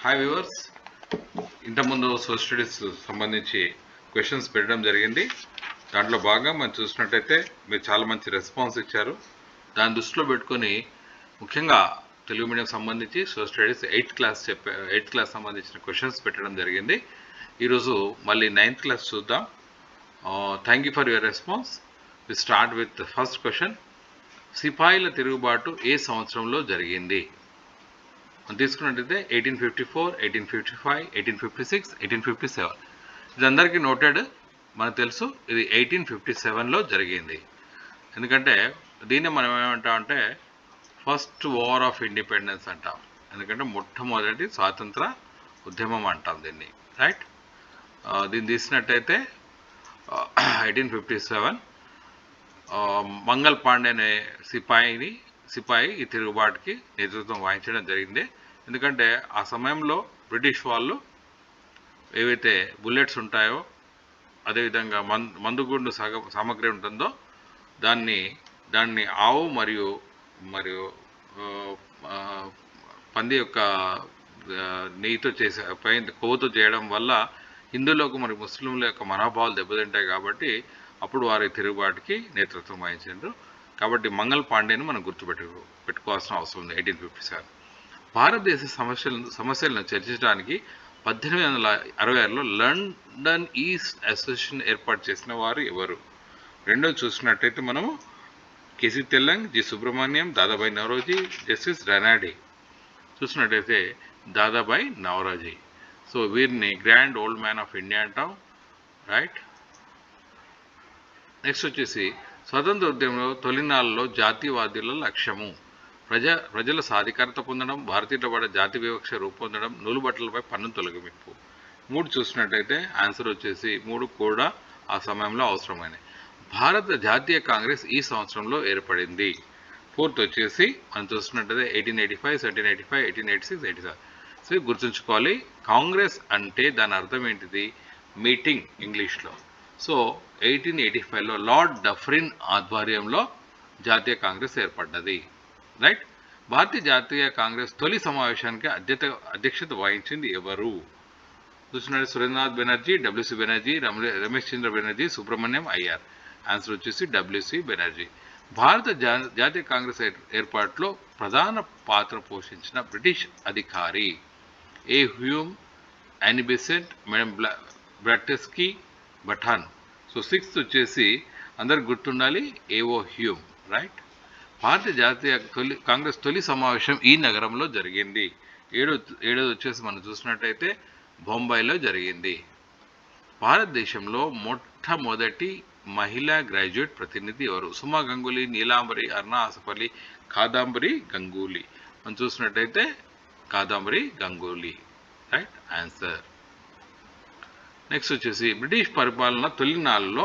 Hi viewers, ఇంతకుముందు social studies సంబంధించి questions పెట్టడం జరిగింది. దాంట్లో భాగంగా మనం చూసినట్టయితే మీరు చాలా మంచి రెస్పాన్స్ ఇచ్చారు. దాన్ని దృష్టిలో పెట్టుకొని ముఖ్యంగా తెలుగు మీడియం సంబంధించి సోషల్ స్టడీస్ ఎయిత్ క్లాస్ సంబంధించిన క్వశ్చన్స్ పెట్టడం జరిగింది. ఈరోజు మళ్ళీ 9th క్లాస్ చూద్దాం. Thank you for your response. We start with first question. సిపాయిల తిరుగుబాటు ఏ సంవత్సరంలో జరిగింది? మనం తీసుకున్నట్టయితే 1854, 1855, 1856, 1857. ఇది అందరికీ నోటెడ్, మనకు తెలుసు. ఇది 1857లో జరిగింది. ఎందుకంటే దీన్ని మనం ఏమంటామంటే ఫస్ట్ వార్ ఆఫ్ ఇండిపెండెన్స్ అంటాం. ఎందుకంటే మొట్టమొదటి స్వాతంత్ర ఉద్యమం అంటాం దీన్ని, రైట్? దీన్ని తీసినట్టయితే 1857 మంగల్ పాండే అనే సిపాయి ఈ తిరుగుబాటుకి నేతృత్వం వహించడం జరిగింది. ఎందుకంటే ఆ సమయంలో బ్రిటిష్ వాళ్ళు ఏవైతే బుల్లెట్స్ ఉంటాయో, అదేవిధంగా మందుగుండు సామగ్రి ఉంటుందో దాన్ని ఆవు మరియు పంది యొక్క నెయ్యితో కొవ్వుతో చేయడం వల్ల హిందువులకు మరి ముస్లింల యొక్క మనోభావాలు దెబ్బతింటాయి. కాబట్టి అప్పుడు వారి తిరుగుబాటుకి నేతృత్వం వహించారు. కాబట్టి మంగల్ పాండేను మనం పెట్టుకోవాల్సిన అవసరం ఉంది. 1857 భారతదేశ సమస్యలను చర్చించడానికి 1866లో లండన్ ఈస్ట్ అసోసియేషన్ ఏర్పాటు చేసిన వారు ఎవరు? రెండో చూసినట్టయితే మనము కేసీ తెల్లంగ్, జి సుబ్రహ్మణ్యం, దాదాబాయి నవరోజీ, జస్టిస్ రెనాడే. చూసినట్టయితే దాదాబాయి నవరోజీ. సో వీరిని grand old man of India అంటాం, రైట్? నెక్స్ట్ వచ్చేసి స్వతంత్ర ఉద్యమంలో తొలినాళ్ళలో జాతీయవాదుల లక్ష్యము ప్రజల సాధికారత పొందడం, భారతీయుల పడ జాతి వివక్ష రూపొందడం, నూలుబట్టలపై పన్ను తొలగింపు. 3 చూసినట్టయితే ఆన్సర్ వచ్చేసి 3 కూడా ఆ సమయంలో అవసరమైనవి. భారత జాతీయ కాంగ్రెస్ ఈ సంవత్సరంలో ఏర్పడింది. 4th వచ్చేసి మనం చూసినట్టయితే 1885, 1785, 1886, 87. సో గుర్తుంచుకోవాలి, కాంగ్రెస్ అంటే దాని అర్థం ఏంటిది? మీటింగ్ ఇంగ్లీష్లో. సో 1885లో లార్డ్ డఫరిన్ ఆధ్వర్యంలో జాతీయ కాంగ్రెస్ ఏర్పడ్డది, రైట్? భారతీయ జాతీయ కాంగ్రెస్ తొలి సమావేశానికి అధ్యక్షత వహించింది ఎవరు? చూసినట్టు సురేంద్రనాథ్ బెనర్జీ, డబ్ల్యూసి బెనర్జీ, రమేష్ చంద్ర బెనర్జీ, సుబ్రహ్మణ్యం అయ్యార్. ఆన్సర్ వచ్చేసి డబ్ల్యూసి బెనర్జీ. భారత జాతీయ కాంగ్రెస్ ఏర్పాటులో ప్రధాన పాత్ర పోషించిన బ్రిటిష్ అధికారి A Hume, Annie Besant, madam Blavatsky, బఠాన్. సో 6th వచ్చేసి అందరికి గుర్తుండాలి, ఏఓ హ్యూమ్, రైట్? భారతీయ జాతీయ కాంగ్రెస్ తొలి సమావేశం ఈ నగరంలో జరిగింది. ఏడోది వచ్చేసి మనం చూసినట్టయితే బొంబాయిలో జరిగింది. భారతదేశంలో మొట్టమొదటి మహిళా గ్రాడ్యుయేట్ ప్రతినిధి ఎవరు? సుమా గంగూలీ, నీలాంబరి, అరుణ ఆసఫ్, కాదంబరి గంగూలీ. మనం చూసినట్టయితే Kadambari Ganguly, right answer. Next వచ్చేసి బ్రిటిష్ పరిపాలన తొలినాళ్ళలో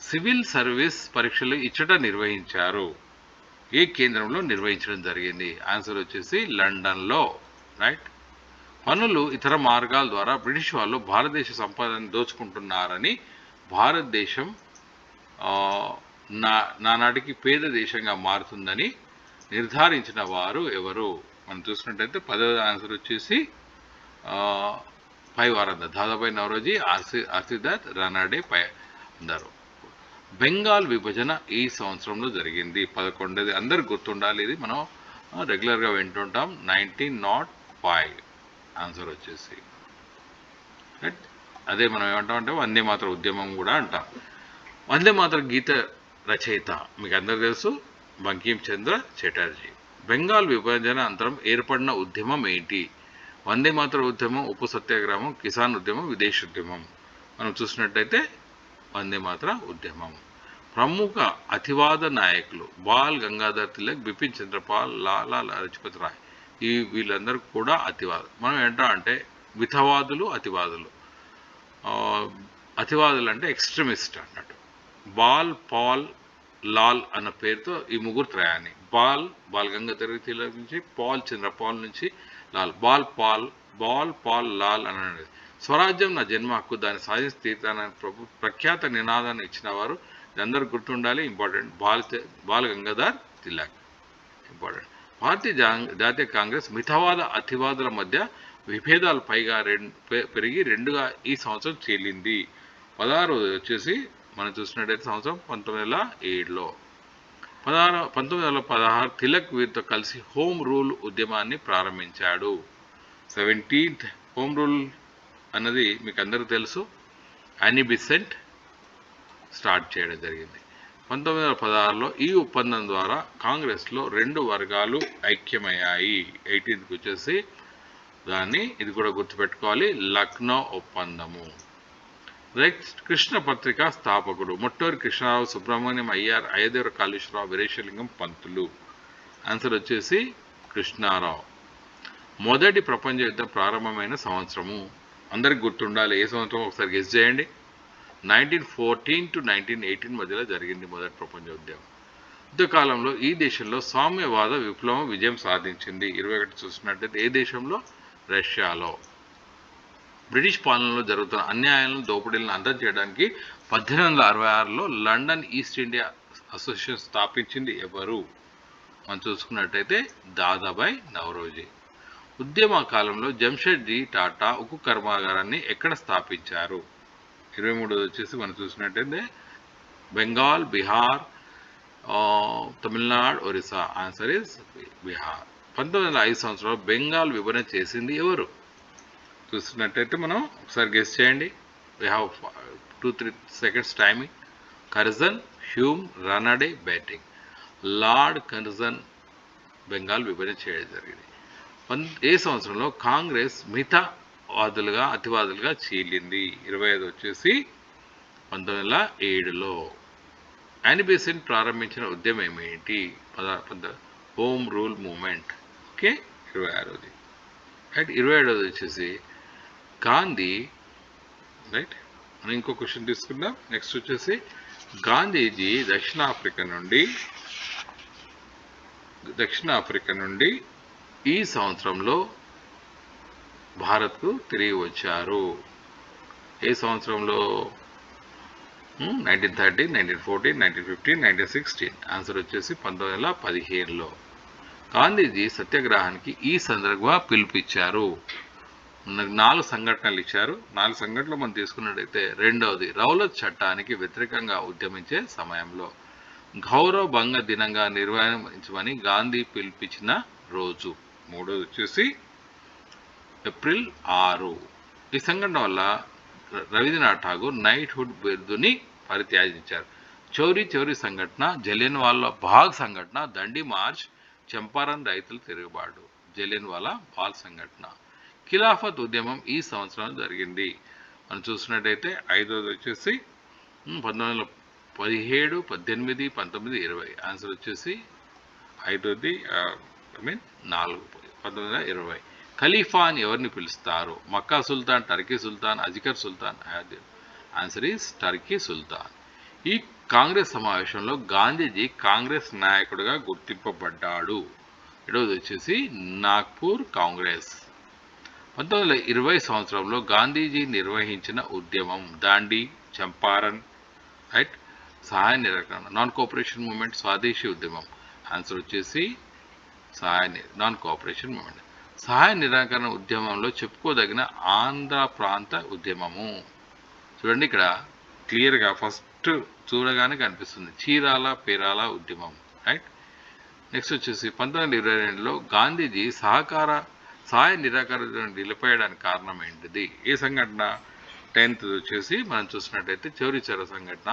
సివిల్ సర్వీస్ పరీక్షలు ఇచ్చట నిర్వహించారు. ఏ కేంద్రంలో నిర్వహించడం జరిగింది? ఆన్సర్ వచ్చేసి లండన్లో, రైట్? పన్నులు ఇతర మార్గాల ద్వారా బ్రిటిష్ వాళ్ళు భారతదేశ సంపదను దోచుకుంటున్నారని భారతదేశం నానాటికి పేద దేశంగా మారుతుందని నిర్ధారించిన వారు ఎవరు? మనం చూసినట్టయితే 10వ ఆన్సర్ వచ్చేసి పైవారందర్, దాదాబాయి నవరోజీ, ఆర్సిదాత్, రనాడే అందరు. బెంగాల్ విభజన ఈ సంవత్సరంలో జరిగింది. 11ది. అందరు గుర్తుండాలి, ఇది మనం రెగ్యులర్గా వింటుంటాం. 1905 ఆన్సర్ వచ్చేసి, రైట్? అదే మనం ఏమంటామంటే వందే మాతర ఉద్యమం కూడా అంటాం. వందే మాతర గీత రచయిత మీకు అందరు తెలుసు, బంకిం చంద్ర చటర్జీ. బెంగాల్ విభజన అనంతరం ఏర్పడిన ఉద్యమం ఏంటి? వందే మాతర ఉద్యమం, ఉప్పు సత్యాగ్రహం, కిసాన్ ఉద్యమం, విదేశీ ఉద్యమం. మనం చూసినట్టయితే వందే మాతర ఉద్యమం. ప్రముఖ అతివాద నాయకులు బాల్ గంగాధర్ తిలక్, బిపిన్ చంద్రపాల్, లాలా లజపత్ రాయ్. వీళ్ళందరూ కూడా అతివాదులు. మనం ఏంటంటే మితవాదులు, అతివాదులు అంటే ఎక్స్ట్రీమిస్ట్ అన్నట్టు. బాల్ లాల్ అన్న పేరుతో ఈ ముగ్గురు త్రయాన్ని, బాల్ గంగాధర్ తిలక్ నుంచి, పాల్ చంద్రపాల్ నుంచి లాల్, పాల్ లాల్ అనేది. స్వరాజ్యం నా జన్మ హక్కు, దాన్ని సాధించి తీర్థాన్ని ప్రఖ్యాత నినాదాన్ని ఇచ్చిన వారు. అందరూ గుర్తుండాలి, ఇంపార్టెంట్. బాల్ గంగాధర్ తిలక్, ఇంపార్టెంట్. భారతీయ జాతీయ కాంగ్రెస్ మితవాద అతివాదుల మధ్య విభేదాలు పైగా పెరిగి 2గా ఈ సంవత్సరం చీలింది. 16వది వచ్చేసి మనం చూసినట్టయితే సంవత్సరం 1907లో. 1916 తిలక్ వీరితో కలిసి హోమ్ రూల్ ఉద్యమాన్ని ప్రారంభించాడు. 17th హోమ్ రూల్ అన్నది మీకు అందరికీ తెలుసు. యానీ బిసెంట్ స్టార్ట్ చేయడం జరిగింది. 1916లో ఈ ఒప్పందం ద్వారా కాంగ్రెస్లో 2 వర్గాలు ఐక్యమయ్యాయి. 18th వచ్చేసి ఇది కూడా గుర్తుపెట్టుకోవాలి, లక్నో ఒప్పందము. నెక్స్ట్ కృష్ణ పత్రిక స్థాపకుడు ముట్టూరి కృష్ణరావు, సుబ్రహ్మణ్యం అయ్యార్, అయ్యదేవర కాళేశ్వరరావు, వీరేశలింగం పంతులు. ఆన్సర్ వచ్చేసి కృష్ణారావు. మొదటి ప్రపంచ యుద్ధం ప్రారంభమైన సంవత్సరము అందరికి గుర్తుండాలి. ఏ సంవత్సరం ఒకసారి గెస్ చేయండి. 1914 to 1918 మధ్యలో జరిగింది మొదటి ప్రపంచ యుద్ధం. యుద్ధకాలంలో ఈ దేశంలో సామ్యవాద విప్లవం విజయం సాధించింది. 21 చూసినట్టయితే ఏ దేశంలో? రష్యాలో. బ్రిటిష్ పాలనలో జరుగుతున్న అన్యాయాలను, దోపిడీలను అంతం చేయడానికి 1866లో లండన్ ఈస్ట్ ఇండియా అసోసియేషన్ స్థాపించింది ఎవరు? మనం చూసుకున్నట్టయితే దాదాబాయ్ నౌరోజీ. ఉద్యమ కాలంలో జంషెడ్జీ టాటా ఉక్కు కర్మాగారాన్ని ఎక్కడ స్థాపించారు? 23 వచ్చేసి మనం చూసినట్టయితే బెంగాల్, బీహార్, తమిళనాడు, ఒరిస్సా. Answer is Bihar. 1905 సంవత్సరంలో బెంగాల్ విభజన చేసింది ఎవరు? చూసినట్టయితే మనం ఒకసారి గెస్ చేయండి. We have 2-3 seconds timing. Curzon, Hume, Ranade, batting. Lord Curzon Bengal విభజన చేయడం జరిగింది. ఏ సంవత్సరంలో కాంగ్రెస్ మితవాదులుగా అతివాదులుగా చీలింది? 25 వచ్చేసి 1907లో. యానీ బెసెంట్ ప్రారంభించిన ఉద్యమం ఏమిటి? Home rule movement. ఓకే, 26ది. రైట్. 27ది వచ్చేసి గాంధీ. రైట్, మనం ఇంకో క్వశ్చన్ తీసుకుందాం. నెక్స్ట్ వచ్చేసి గాంధీజీ దక్షిణాఫ్రికా నుండి ఈ సంవత్సరంలో భారత్కు తిరిగి వచ్చారు. ఏ సంవత్సరంలో? 1913, 1914, 1915, 1916. ఆన్సర్ వచ్చేసి 1915లో. గాంధీజీ సత్యాగ్రహానికి ఈ సందర్భంగా పిలుపిచ్చారు. 4 సంఘటనలు ఇచ్చారు. 4 సంఘటనలు మనం తీసుకున్నట్టయితే రెండవది రౌలత్ చట్టానికి వ్యతిరేకంగా ఉద్యమించే సమయంలో. గౌరవ భంగ దినంగా నిర్వహించమని గాంధీ పిలిపించిన రోజు. 3వది వచ్చేసి ఏప్రిల్ 6. ఈ సంఘటన వల్ల రవీంద్రనాథ్ ఠాగూర్ నైట్హుడ్ బిరుదుని పరిత్యజించారు. చౌరీ సంఘటన, జలియన్వాలా బాగ్ సంఘటన, దండి మార్చ్, చంపారన్ రైతుల తిరుగుబాటు. జలియన్వాలా బాగ్ సంఘటన. ఖిలాఫత్ ఉద్యమం ఈ సంవత్సరం జరిగింది. మనం చూసినట్టయితే 5వది వచ్చేసి 1917, 18, 19, 20. ఆన్సర్ వచ్చేసి 5వది 1920. ఖలీఫా అని ఎవరిని పిలుస్తారు? మక్కా సుల్తాన్, టర్కీ సుల్తాన్, అజికర్ సుల్తాన్. Answer is Turkey sultan. ఈ కాంగ్రెస్ సమావేశంలో గాంధీజీ కాంగ్రెస్ నాయకుడిగా గుర్తింపబడ్డాడు. 7వది వచ్చేసి నాగ్పూర్ కాంగ్రెస్. 1920 సంవత్సరంలో గాంధీజీ నిర్వహించిన ఉద్యమం దాండి, చంపారన్. రైట్. సహాయ నిరాకరణ, నాన్ కోఆపరేషన్ మూమెంట్, స్వదేశీ ఉద్యమం. ఆన్సర్ వచ్చేసి నాన్ కోఆపరేషన్ మూమెంట్. సహాయ నిరాకరణ ఉద్యమంలో చెప్పుకోదగిన ఆంధ్ర ప్రాంత ఉద్యమము. చూడండి ఇక్కడ క్లియర్గా ఫస్ట్ చూడగానే కనిపిస్తుంది, చీరాల పేరాల ఉద్యమం. రైట్. నెక్స్ట్ వచ్చేసి 1922లో గాంధీజీ సహాయ నిరాకరణ నిలిపేయడానికి కారణం ఏంటిది? ఏ సంఘటన? 10th వచ్చేసి మనం చూసినట్టయితే చౌరీ చౌరా సంఘటన.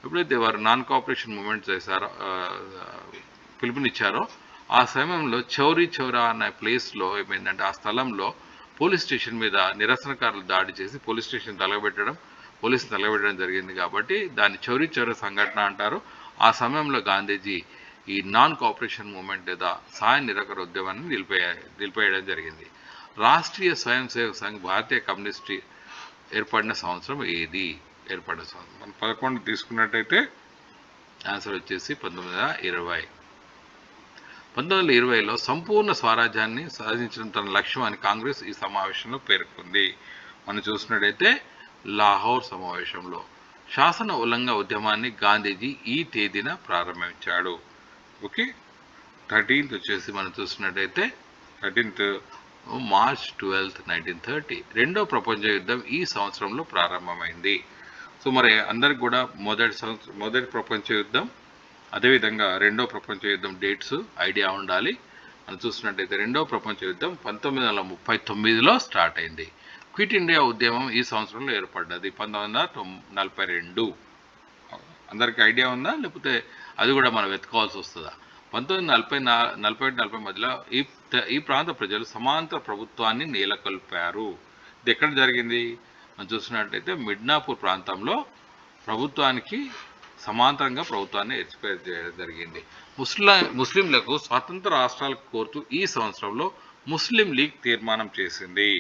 ఎప్పుడైతే వారు నాన్ కోఆపరేషన్ మూమెంట్ చేశారో, పిలుపునిచ్చారో, ఆ సమయంలో చౌరీ చౌరా అనే ప్లేస్లో ఏమైందంటే ఆ స్థలంలో పోలీస్ స్టేషన్ మీద నిరసనకారులు దాడి చేసి పోలీసుని తలగబెట్టడం జరిగింది. కాబట్టి దాన్ని చౌరీ చౌరా సంఘటన అంటారు. ఆ సమయంలో గాంధీజీ ఈ నాన్ కోఆపరేషన్ మూమెంట్ లేదా సహాయ నిరాకరణ ఉద్యమాన్ని నిలిపేయడం జరిగింది. రాష్ట్రీయ స్వయం సేవక్ సంఘ్ భారతీయ కమ్యూనిస్ట్ ఏర్పడిన సంవత్సరం ఏది? ఏర్పడిన సంవత్సరం మనం 11 తీసుకున్నట్టయితే ఆన్సర్ వచ్చేసి 1920. 1920లో సంపూర్ణ స్వరాజ్యాన్ని సాధించడం తన లక్ష్యం అని కాంగ్రెస్ ఈ సమావేశంలో పేర్కొంది. మనం చూసినట్టయితే లాహోర్ సమావేశంలో. శాసన ఉల్లంఘన ఉద్యమాన్ని గాంధీజీ ఈ తేదీన ప్రారంభించాడు. ఓకే. 13th వచ్చేసి మనం చూసినట్టయితే 13th మార్చ్ 12, 1930. రెండో ప్రపంచ యుద్ధం ఈ సంవత్సరంలో ప్రారంభమైంది. సో మరి అందరికి కూడా మొదటి ప్రపంచ యుద్ధం, అదేవిధంగా రెండో ప్రపంచ యుద్ధం డేట్స్ ఐడియా ఉండాలి. మనం చూసినట్టయితే రెండో ప్రపంచ యుద్ధం 1939లో స్టార్ట్ అయింది. క్విట్ ఇండియా ఉద్యమం ఈ సంవత్సరంలో ఏర్పడ్డది 1942. అందరికీ ఐడియా ఉందా, లేకపోతే అది కూడా మనం వెతుకోవాల్సి వస్తుందా? 1941 మధ్యలో ఈ ప్రాంత ప్రజలు సమాంతర ప్రభుత్వాన్ని నెలకొల్పారు. ఇది ఎక్కడ జరిగింది? మనం చూసినట్టయితే మిడ్నాపూర్ ప్రాంతంలో ప్రభుత్వానికి సమాంతరంగా ప్రభుత్వాన్ని ఏర్పాటు చేయడం జరిగింది. ముస్లింలకు స్వతంత్ర రాష్ట్రాలకు కోరుతూ ఈ సంవత్సరంలో ముస్లిం లీగ్ తీర్మానం చేసింది.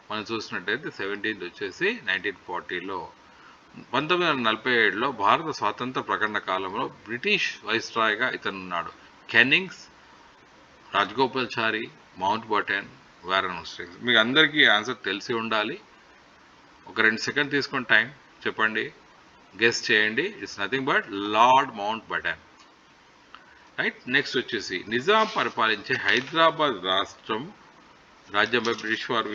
మనం చూసినట్టయితే 17th వచ్చేసి 1940లో. 1947లో భారత స్వాతంత్ర ప్రకటన కాలంలో బ్రిటిష్ వైస్రాయ్గా ఇతనున్నాడు. Cannings, Rajagopalachari, Mountbatten, Warren Hastings. మీకు అందరికీ ఆన్సర్ తెలిసి ఉండాలి. ఒక 2 సెకండ్ తీసుకొని టైం చెప్పండి, గెస్ చేయండి. It's nothing but Lord Mountbatten, right. Next వచ్చేసి నిజాం పరిపాలించే హైదరాబాద్ రాజ్యంపై బ్రిటిష్ వారు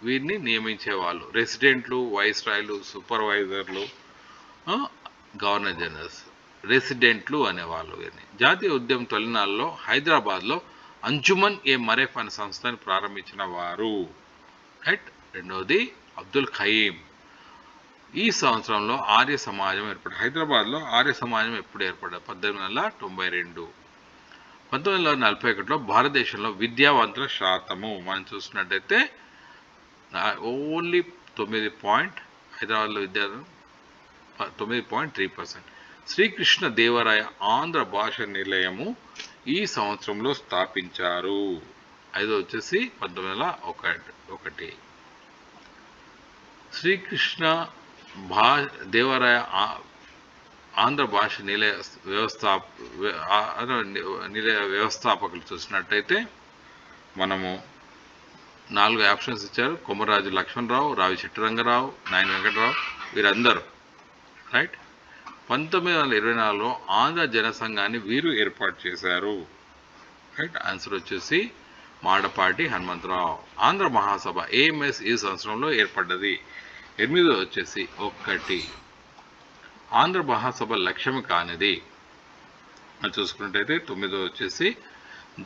వీరిని నియమించేవాళ్ళు. రెసిడెంట్లు, వైస్రాయ్లు, సూపర్వైజర్లు, గవర్నర్ జనరల్స్. రెసిడెంట్లు అనేవాళ్ళు వీరిని. జాతీయ ఉద్యమం తొలినాళ్ళలో హైదరాబాద్లో అంజుమన్ ఏ మరేఫ్ అనే సంస్థని ప్రారంభించిన వారు, రైట్. రెండవది అబ్దుల్ ఖయీం. ఈ సంవత్సరంలో ఆర్య సమాజం ఏర్పడింది. హైదరాబాద్లో ఆర్య సమాజం ఎప్పుడు ఏర్పడ్డది? 1892. 1941లో భారతదేశంలో విద్యావంతుల శాతము మనం చూసినట్టయితే ఓన్లీ 9. హైదరాబాద్లో విద్యార్థులు 9.3%. శ్రీకృష్ణ దేవరాయ ఆంధ్ర భాష నిలయము ఈ సంవత్సరంలో స్థాపించారు. ఐదో వచ్చేసి 1901. శ్రీకృష్ణ దేవరాయ ఆంధ్ర భాష నిలయ వ్యవస్థాపకులు చూసినట్టయితే మనము 4 ఆప్షన్స్ ఇచ్చారు. కొమరాజు లక్ష్మణరావు, రావి చిట్టరంగరావు, నాయన వెంకటరావు, వీరందరూ, రైట్. 1924లో ఆంధ్ర జనసంఘాన్ని వీరు ఏర్పాటు చేశారు, రైట్. ఆన్సర్ వచ్చేసి మాడపాటి హనుమంతరావు. ఆంధ్ర మహాసభ ఏఎంఎస్ ఈ సంవత్సరంలో ఏర్పడ్డది. 8వ వచ్చేసి 1. ఆంధ్ర మహాసభ లక్ష్యం కానిది అని చూసుకున్నట్టయితే 9వ వచ్చేసి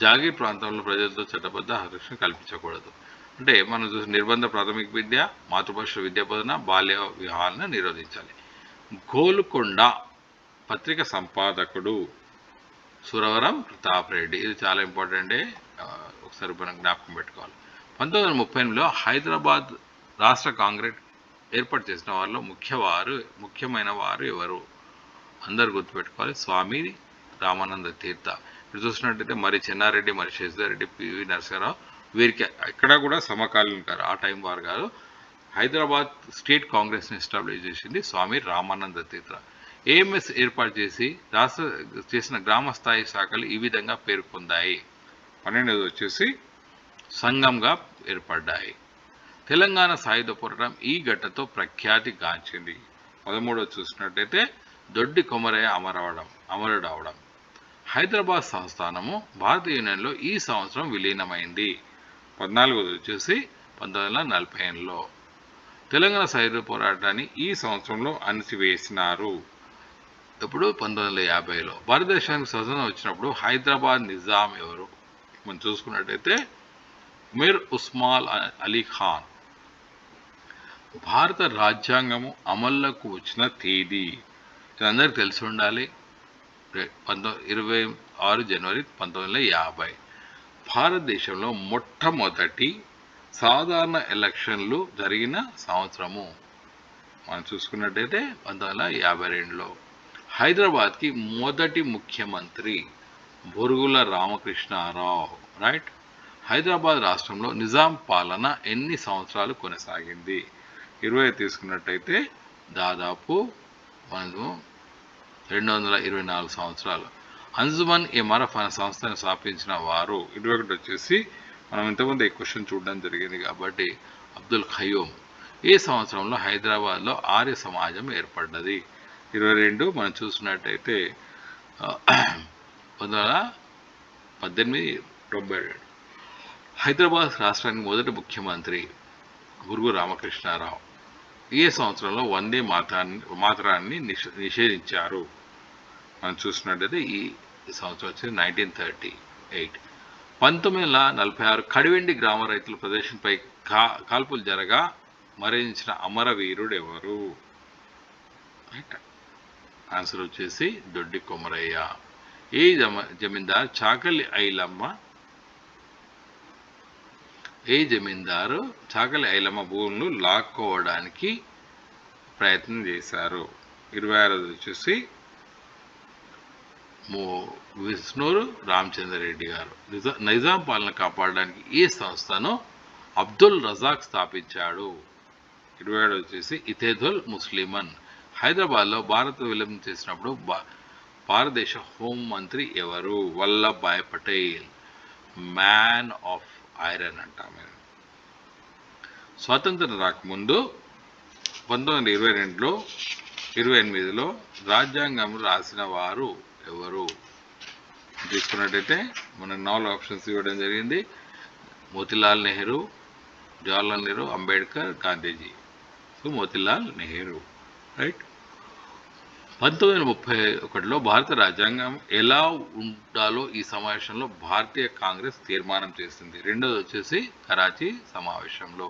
జాగీర్ ప్రాంతంలో ప్రజలతో చట్టబద్ధ హక్కులను కల్పించకూడదు. అంటే మనం చూసి నిర్బంధ ప్రాథమిక విద్య, మాతృభాష విద్యా బోధన, బాల్య వివాహాలను నిరోధించాలి. గోల్కొండ పత్రిక సంపాదకుడు సురవరం ప్రతాప్ రెడ్డి. ఇది చాలా ఇంపార్టెంట్, ఒకసారి మనం జ్ఞాపకం పెట్టుకోవాలి. 1938లో హైదరాబాద్ రాష్ట్ర కాంగ్రెస్ ఏర్పాటు చేసిన వారిలో ముఖ్యమైన వారు ఎవరు? అందరు గుర్తుపెట్టుకోవాలి. స్వామి రామానంద తీర్థ. ఇప్పుడు చూసినట్టయితే మరి చెన్నారెడ్డి, మరి శశిధర్రెడ్డి, పివి నరసింహారావు వీరికి ఎక్కడ కూడా సమకాలీన ఆ టైం వారు కాదు. హైదరాబాద్ స్టేట్ కాంగ్రెస్ని ఎస్టాబ్లిష్ చేసింది స్వామి రామానంద తీర్థ. ఏఎంఎస్ ఏర్పాటు చేసిన గ్రామ స్థాయి శాఖలు ఈ విధంగా పేర్కొందాయి. 12వ వచ్చేసి సంఘంగా ఏర్పడ్డాయి. తెలంగాణ సాయుధ పోరాటం ఈ ఘట్టతో ప్రఖ్యాతి గాంచింది. 13వ చూసినట్టయితే దొడ్డి కొమరయ్య అమరుడవడం. హైదరాబాద్ సంస్థానము భారత యూనియన్లో ఈ సంవత్సరం విలీనమైంది. 14వ వచ్చేసి 1948లో. తెలంగాణ సాయుధ పోరాటాన్ని ఈ సంవత్సరంలో అణిచివేసినారు. ఇప్పుడు 1950లో. భారతదేశానికి స్వతంత్రం వచ్చినప్పుడు హైదరాబాద్ నిజాం ఎవరు? మనం చూసుకున్నట్టయితే మీర్ ఉస్మాన్ అలీ ఖాన్. భారత రాజ్యాంగము అమల్లోకి వచ్చిన తేదీ అందరికి తెలిసి ఉండాలి. 26 జనవరి 1950. భారతదేశంలో మొట్టమొదటి సాధారణ ఎలక్షన్లు జరిగిన సంవత్సరము మనం చూసుకున్నట్టయితే 1952లో. హైదరాబాద్కి మొదటి ముఖ్యమంత్రి బొరుగుల రామకృష్ణారావు, రైట్. హైదరాబాద్ రాష్ట్రంలో నిజాం పాలన ఎన్ని సంవత్సరాలు కొనసాగింది? 20 తీసుకున్నట్టయితే దాదాపు 224 సంవత్సరాలు. అంజుమన్ ఏ మరఫ్ అనే సంస్థను స్థాపించిన వారు 21 వచ్చేసి మనం ఇంతకుముందు ఈ క్వశ్చన్ చూడడం జరిగింది కాబట్టి అబ్దుల్ ఖయూమ్. ఏ సంవత్సరంలో హైదరాబాద్లో ఆర్య సమాజం ఏర్పడ్డది? 22 మనం చూసినట్టయితే 1918. హైదరాబాద్ రాష్ట్రానికి మొదటి ముఖ్యమంత్రి గురువు రామకృష్ణారావు ఏ సంవత్సరంలో వందే మాతరాన్ని నిషేధించారు? మనం చూసినట్టయితే ఈ సంవత్సరం వచ్చి 1938. 1946 కడివెండి గ్రామ రైతుల ప్రదేశంపై కాల్పులు జరగా మరణించిన అమరవీరుడు ఎవరు? ఆన్సర్ వచ్చేసి దొడ్డి కొమరయ్య. ఏ జమీందార్ చాకలి ఐలమ్మ భూములను లాక్కోవడానికి ప్రయత్నం చేశారు? 26 వచ్చేసి విష్ణూరు రామచంద్రరెడ్డి గారు. నైజాం పాలన కాపాడడానికి ఈ సంస్థను అబ్దుల్ రజాక్ స్థాపించాడు? 27 వచ్చేసి ఇతేదుల్ ముస్లిమన్. హైదరాబాద్లో భారత్ విలీనం చేసినప్పుడు భారతదేశ హోం మంత్రి ఎవరు? Vallabhbhai Patel. Man of iron అంటాం. స్వాతంత్రం రాకముందు 1928లో రాజ్యాంగం రాసిన వారు ఎవరు? తీసుకున్నట్టయితే మనం 4 ఆప్షన్స్ ఇవ్వడం జరిగింది. మోతీలాల్ నెహ్రూ, జవహర్లాల్ నెహ్రూ, అంబేద్కర్, గాంధీజీ. So Motilal Nehru, right. 1931లో భారత రాజ్యాంగం ఎలా ఉండాలో ఈ సమావేశంలో భారతీయ కాంగ్రెస్ తీర్మానం చేసింది? రెండోది వచ్చేసి కరాచీ సమావేశంలో.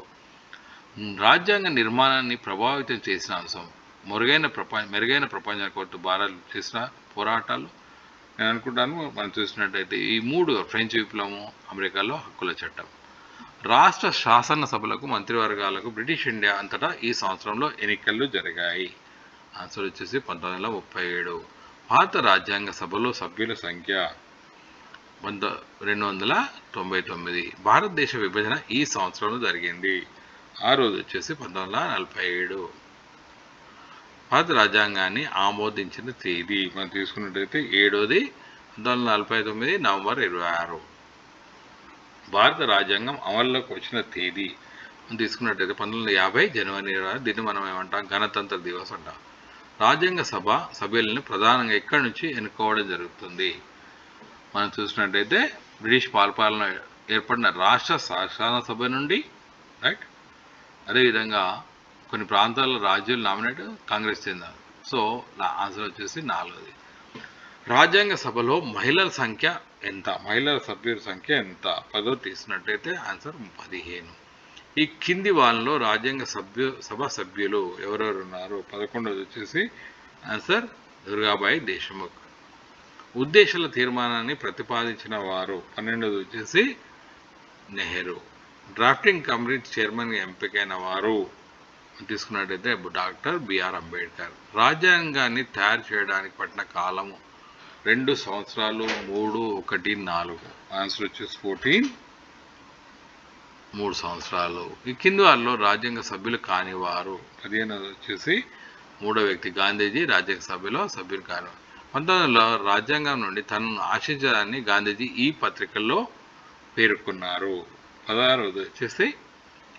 రాజ్యాంగ నిర్మాణాన్ని ప్రభావితం చేసిన అంశం మెరుగైన ప్రపంచం కొరకు భారత్ చేసిన పోరాటాలు నేను అనుకుంటాను. మనం చూసినట్టయితే ఈ 3 ఫ్రెంచ్ విప్లవం, అమెరికాలో హక్కుల చట్టం. రాష్ట్ర శాసనసభలకు మంత్రివర్గాలకు బ్రిటిష్ ఇండియా అంతటా ఈ సంవత్సరంలో ఎన్నికలు జరిగాయి? ఆన్సర్ వచ్చేసి 1937. భారత రాజ్యాంగ సభలో సభ్యుల సంఖ్య 299. భారతదేశ విభజన ఈ సంవత్సరంలో జరిగింది? ఆ రోజు వచ్చేసి 1947. భారత రాజ్యాంగాన్ని ఆమోదించిన తేదీ మనం తీసుకున్నట్టయితే 7వ 1949 నవంబర్ 26. భారత రాజ్యాంగం అమల్లోకి వచ్చిన తేదీ మనం తీసుకున్నట్టయితే 1950 జనవరి 26. దీన్ని మనం ఏమంటాం? గణతంత్ర దివస్ అంటాం. రాజ్యాంగ సభ సభ్యులను ప్రధానంగా ఎక్కడి నుంచి ఎన్నుకోవడం జరుగుతుంది? మనం చూసినట్టయితే బ్రిటిష్ పరిపాలన ఏర్పడిన రాష్ట్ర శాసనసభ నుండి, రైట్. అదేవిధంగా కొన్ని ప్రాంతాల్లో రాజ్యాలు నామినేట్ కాంగ్రెస్ చెందారు. సో ఆన్సర్ వచ్చేసి 4ది. రాజ్యాంగ సభలో మహిళల సంఖ్య ఎంత? మహిళల సభ్యుల సంఖ్య ఎంత? 10 తీసినట్టయితే ఆన్సర్ 15. ఈ కింది వాళ్ళలో రాజ్యాంగ సభ సభ్యులు ఎవరెవరు ఉన్నారు? 11ది వచ్చేసి ఆన్సర్ దుర్గాబాయి దేశ్ముఖ్. ఉద్దేశాల తీర్మానాన్ని ప్రతిపాదించిన వారు? 12ది వచ్చేసి నెహ్రూ. డ్రాఫ్టింగ్ కమిటీ చైర్మన్గా ఎంపికైన వారు తీసుకున్నట్టయితే డాక్టర్ బిఆర్ అంబేద్కర్. రాజ్యాంగాన్ని తయారు చేయడానికి పట్టిన కాలము 2 సంవత్సరాలు, 3, 1, 4. ఆన్సర్ వచ్చేసి 14, 3 సంవత్సరాలు. ఈ కింది వారిలో రాజ్యాంగ సభ్యులు కాని వారు? 15ది వచ్చేసి 3వ వ్యక్తి గాంధీజీ రాజ్యాంగ సభ్యులో సభ్యులు కాని. 1900లో రాజ్యాంగం నుండి తనను ఆశించడాన్ని గాంధీజీ ఈ పత్రికల్లో పేర్కొన్నారు? 16వది వచ్చేసి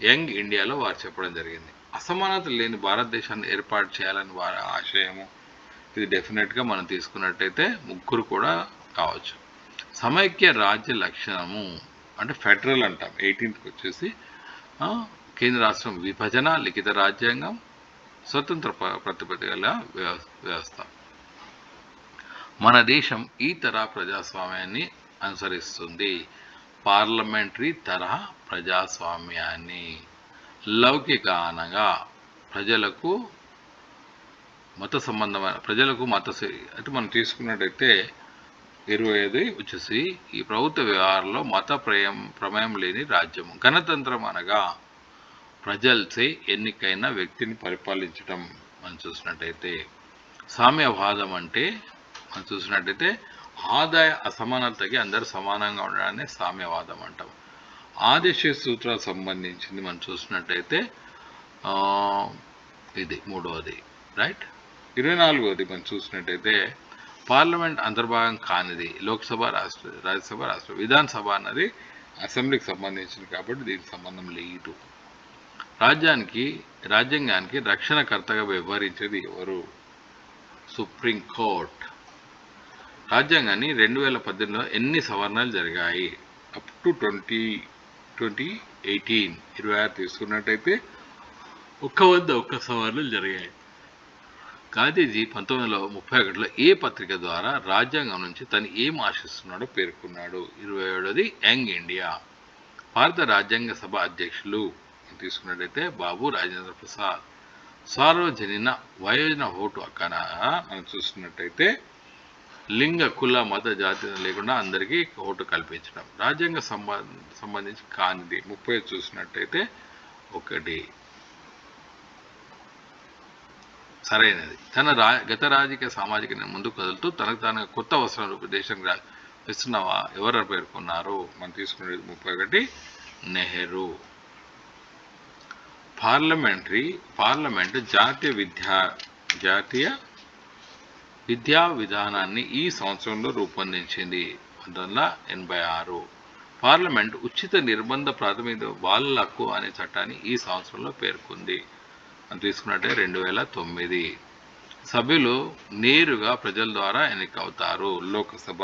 యంగ్ ఇండియాలో వారు చెప్పడం జరిగింది. అసమానత లేని భారతదేశాన్ని ఏర్పాటు చేయాలని వారి ఆశయము? ఇది డెఫినెట్గా మనం తీసుకున్నట్టయితే 3 కూడా కావచ్చు. సమైక్య రాజ్య లక్షణము అంటే ఫెడరల్ అంటాం. 18th వచ్చేసి కేంద్ర రాష్ట్రం విభజన, లిఖిత రాజ్యాంగం, స్వతంత్ర ప్రతిపత్తిగల వ్యవస్థ. మన దేశం ఈ తరహా ప్రజాస్వామ్యాన్ని అనుసరిస్తుంది? పార్లమెంటరీ తరహా ప్రజాస్వామ్యాన్ని. లౌకిక అనగా ప్రజలకు మత అంటే మనం తీసుకున్నట్టయితే 25 వచ్చేసి ఈ ప్రభుత్వ వ్యవహారంలో మత ప్రమేయం లేని రాజ్యం. గణతంత్రం అనగా ప్రజలచే ఎన్నికైన వ్యక్తిని పరిపాలించడం మనం చూసినట్టయితే. సామ్యవాదం అంటే మనం చూసినట్టయితే ఆదాయ అసమానతకి అందరూ సమానంగా ఉండడాన్ని సామ్యవాదం అంటాం. ఆదేశ సూత్రాలకు సంబంధించింది మనం చూసినట్టయితే ఇది 3వది, రైట్. 24వది మనం చూసినట్టయితే పార్లమెంట్ అంతర్భాగం కానిది. లోక్సభ, రాజ్యసభ, విధానసభ అన్నది అసెంబ్లీకి సంబంధించింది కాబట్టి దీనికి సంబంధం లేదు. రాజ్యాంగానికి రక్షణకర్తగా వ్యవహరించేది ఎవరు? సుప్రీంకోర్టు. రాజ్యాంగాన్ని 2018లో ఎన్ని సవరణలు జరిగాయి? అప్ టు 20 2018 26 తీసుకున్నట్టయితే 101 సవాళ్ళు జరిగాయి. గాంధీజీ 1931లో ఏ పత్రిక ద్వారా రాజ్యాంగం నుంచి తను ఏం ఆశిస్తున్నాడో పేర్కొన్నాడు. 27ది యంగ్ ఇండియా. భారత రాజ్యాంగ సభ అధ్యక్షులు తీసుకున్నట్టయితే బాబు రాజేంద్ర ప్రసాద్. సార్వజనీన వయోజన ఓటు హక్కున మనం చూస్తున్నట్టయితే లింగ కుల మత జాతి లేకుండా అందరికీ ఓటు కల్పించడం. రాజ్యాంగ సంబంధించి కానిది 30 చూసినట్టయితే 1 సరైనది. తన గత రాజకీయ సామాజిక ముందుకు కదులుతూ తనకు తాను కొత్త వస్త్రం రూపే దేశం ఇస్తున్నావా ఎవరు పేర్కొన్నారు? మనం తీసుకునేది 31 నెహ్రూ. పార్లమెంటు జాతీయ విద్యా విధానాన్ని ఈ సంవత్సరంలో రూపొందించింది 1986. పార్లమెంటు ఉచిత నిర్బంధ ప్రాథమిక బాలల హక్కు అనే చట్టాన్ని ఈ సంవత్సరంలో పేర్కొంది. అని తీసుకున్నట్టే 2009. సభ్యులు నేరుగా ప్రజల ద్వారా ఎన్నికవుతారు. లోకసభ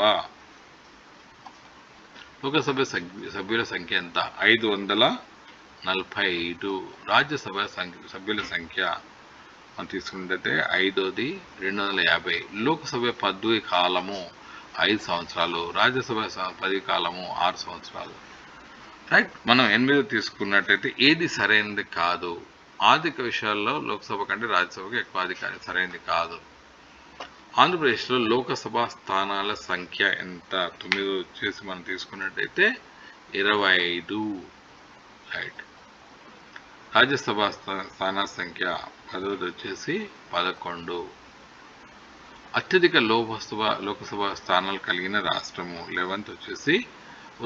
సభ్యుల సంఖ్య ఎంత? 545. రాజ్యసభ సభ్యుల సంఖ్య మనం తీసుకున్నట్టయితే 5ది 250. లోకసభ పదవి కాలము 5 సంవత్సరాలు, రాజ్యసభ పదవి కాలము 6 సంవత్సరాలు. రైట్. మనం 8 తీసుకున్నట్టయితే ఏది సరైనది కాదు? ఆర్థిక విషయాల్లో లోక్సభ కంటే రాజ్యసభకు ఎక్కువ అధికారం సరైనది కాదు. ఆంధ్రప్రదేశ్లో లోకసభ స్థానాల సంఖ్య ఎంత? 9 వచ్చేసి మనం తీసుకున్నట్టయితే 25. రైట్. రాజ్యసభ స్థానాల సంఖ్య 10ది వచ్చేసి 11. అత్యధిక లోకసభ స్థానాలు కలిగిన రాష్ట్రము 11th వచ్చేసి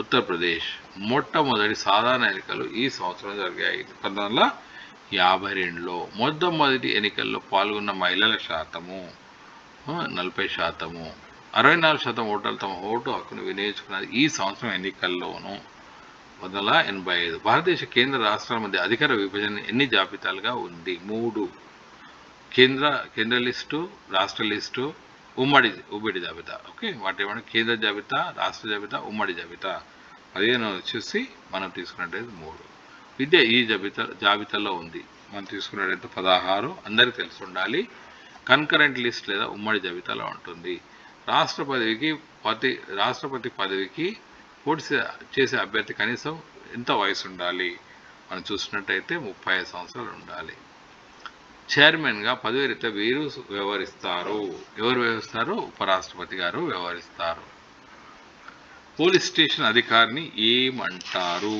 ఉత్తరప్రదేశ్. మొట్టమొదటి సాధారణ ఎన్నికలు ఈ సంవత్సరం జరిగాయి 1952లో. మొట్టమొదటి ఎన్నికల్లో పాల్గొన్న మహిళల శాతము 40%. 64% ఓటర్లు తమ ఓటు హక్కును వినియోగించుకున్నది ఈ సంవత్సరం ఎన్నికల్లోనూ 1985. భారతదేశ కేంద్ర రాష్ట్రాల మధ్య అధికార విభజన ఎన్ని జాబితాలుగా ఉంది? 3. కేంద్ర లిస్టు, రాష్ట్ర లిస్టు, ఉమ్మడి జాబితా. ఓకే, వాటి ఏమన్నా కేంద్ర జాబితా, రాష్ట్ర జాబితా, ఉమ్మడి జాబితా. 15 వచ్చేసి మనం తీసుకున్నట్టయితే 3. విద్య ఈ జాబితాలో ఉంది. మనం తీసుకున్నట్టయితే 16. అందరికీ తెలిసి ఉండాలి. కన్కరెంట్ లిస్ట్ లేదా ఉమ్మడి జాబితాలో ఉంటుంది. రాష్ట్రపతి పదవికి పోటీ చేసే అభ్యర్థి కనీసం ఎంత వయసు ఉండాలి? మనం చూసినట్టయితే 35 సంవత్సరాలు ఉండాలి. చైర్మన్గా పదవి రీత్యా వీరు వ్యవహరిస్తారు. ఎవరు వ్యవహరిస్తారు? ఉపరాష్ట్రపతి గారు వ్యవహరిస్తారు. పోలీస్ స్టేషన్ అధికారిని ఏమంటారు?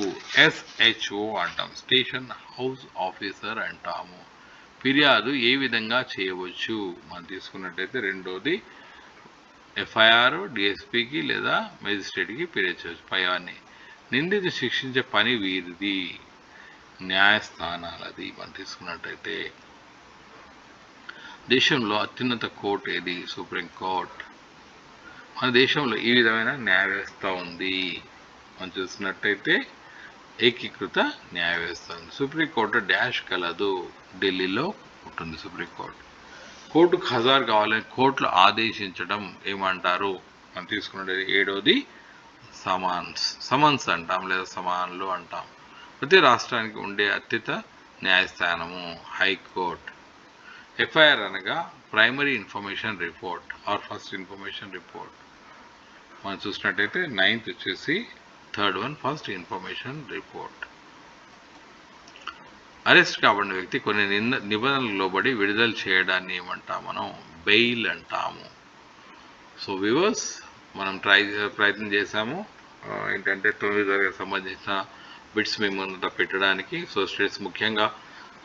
SHO అంటాం. స్టేషన్ హౌస్ ఆఫీసర్ అంటాము. ఫిర్యాదు ఏ విధంగా చేయవచ్చు? మనం తీసుకున్నట్టయితే 2ది FIR DSPకి లేదా మేజిస్ట్రేట్కి ఫిర్యాదు చేయవచ్చు. పైవన్నీ. నిందితుని శిక్షించే పని వీరిది, న్యాయస్థానాలది. మనం తీసుకున్నట్టయితే దేశంలో అత్యున్నత కోర్టు ఏది? సుప్రీంకోర్టు. మన దేశంలో ఈ విధమైన న్యాయ వ్యవస్థ ఉంది. మనం చూసినట్టయితే ఏకీకృత న్యాయ వ్యవస్థ ఉంది. సుప్రీంకోర్టు డాష్ కలదు, ఢిల్లీలో ఉంటుంది సుప్రీంకోర్టు. కోర్టుకు హాజరు కావాలని కోర్టులు ఆదేశించడం ఏమంటారు? మనం తీసుకున్నది 7ది సమన్స్ అంటాం లేదా సమాన్లు అంటాం. ప్రతి రాష్ట్రానికి ఉండే అత్యున్నత న్యాయస్థానము హైకోర్టు. FIR అనగా primary information report or first information report. మనం చూసినట్టయితే 9th వచ్చేసి 3rd one first information report. Arrest కాబడిన వ్యక్తి కొన్ని నిబంధనలకు లోబడి విడుదల చేయడాన్ని ఏమంటాం? మనం బెయిల్ అంటాము. సో వ్యూవర్స్, మనం ప్రయత్నం చేశాము ఏంటంటే 9వ తరగతికి సంబంధించిన బిట్స్ మీ ముందట పెట్టడానికి. సో స్టూడెంట్స్ ముఖ్యంగా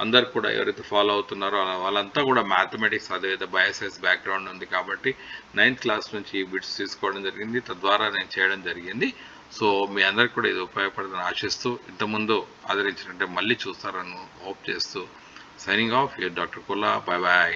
అందరు కూడా ఎవరైతే ఫాలో అవుతున్నారో వాళ్ళంతా కూడా మ్యాథమెటిక్స్ అదేవిధంగా బయోసైన్స్ బ్యాక్గ్రౌండ్ ఉంది కాబట్టి 9th క్లాస్ నుంచి ఈ బిట్స్ తీసుకోవడం జరిగింది. తద్వారా నేను చేయడం జరిగింది. సో మీ అందరికి కూడా ఇది ఉపయోగపడుతుందని ఆశిస్తూ, ఇంతకుముందు ఆదరించినట్టే మళ్ళీ చూస్తారని హోప్ చేస్తూ signing off your doctor Kulla. Bye bye.